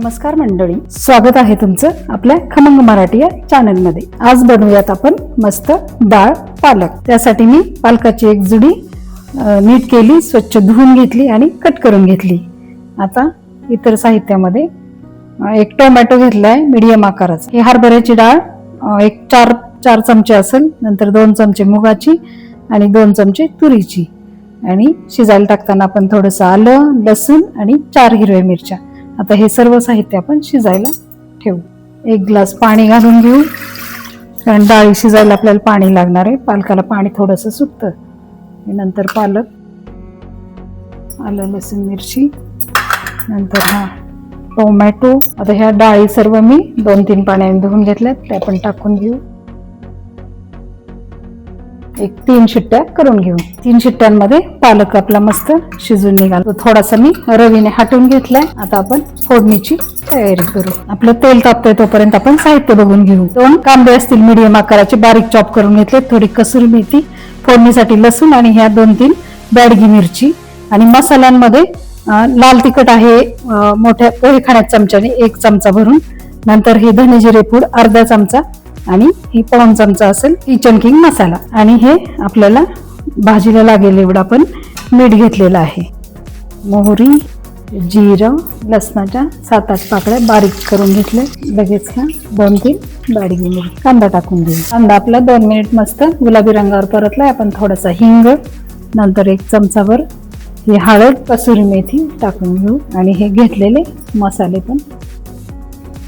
नमस्कार मंडळी, स्वागत आहे तुमचं आपल्या खमंग मराठी या चॅनल मध्ये। आज बनवूयात आपण मस्त डाळ पालक। त्यासाठी मी पालकाची एक जुडी नीट केली, स्वच्छ धुवून घेतली आणि कट करून घेतली। आता इतर साहित्यामध्ये एक टोमॅटो घेतलाय मीडियम आकाराचा। ही हरभऱ्याची डाळ एक 4 चमचे असेल, नंतर 2 चमचे मुगाची आणि 2 चमचे तुरीची। आणि शिजायला टाकताना आपण थोडंसं आलं, लसूण आणि 4 हिरव्या मिरच्या। आता हे सर्व साहित्य आपण शिजायला ठेवू। 1 ग्लास पाणी घालून घेऊ, कारण डाळी शिजायला आपल्याला पाणी लागणार आहे। पालकाला पाणी थोडंसं सुटतं। नंतर पालक, आलं, लसूण, मिरची, नंतर हा टोमॅटो। आता ह्या डाळी सर्व मी 2-3 पाण्याने धुवून घेतल्यात, त्या आपण टाकून घेऊ। 3 शिट्ट्या करून घेऊ। 3 शिट्ट्यांमध्ये पालक आपला मस्त शिजून निघाल। थोडासा मी रवीने हटवून घेतलाय। आता आपण फोडणीची तयारी करू। आपलं तेल तापतंय तोपर्यंत आपण साहित्य बघून घेऊ। 2 कांदे असतील मीडियम आकाराचे, बारीक चॉप करून घेतले। थोडी कसुरी मेथी, फोडणीसाठी लसूण आणि ह्या 2-3 बॅडगी मिरची। आणि मसाल्यांमध्ये लाल तिखट आहे मोठ्या पोहे खाण्याच्या चमच्याने 1 चमचा भरून। नंतर ही धने जिरे पूड अर्धा चमचा आणि ही 1 चमचा असेल किचन किंग मसाला। आणि हे आपल्याला भाजीला लागेल एवढं आपण मीठ घेतलेलं आहे। मोहरी, जिरं, लसणाच्या 7-8 पाकळ्या बारीक करून घेतले। लगेच ह्या 2-3 बॅडगी मिरची, कांदा टाकून घेऊ। कांदा आपला 2 मिनिट मस्त गुलाबी रंगावर परतलाय। आपण थोडासा हिंग, नंतर 1 चमचाभर ही हळद, कसुरी मेथी टाकून घेऊ। आणि हे घेतलेले मसाले पण,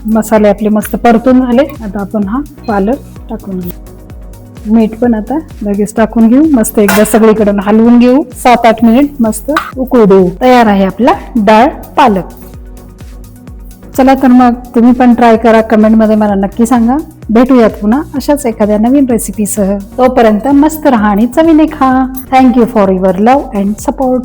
मसाले आपले मस्त परतून झाले। आता आपण हा पालक टाकून घेऊ। मीठ पण आता लगेच टाकून घेऊ। मस्त एकदा सगळीकडून हलवून घेऊ। 7-8 मिनिट मस्त उकळू देऊ। तयार आहे आपला डाळ पालक। चला तर मग तुम्ही पण ट्राय करा, कमेंट मध्ये मला नक्की सांगा। भेटूयात पुन्हा अशाच एखाद्या नवीन रेसिपीसह। तोपर्यंत मस्त राहा आणि चवीने खा। Thank you for your love and support.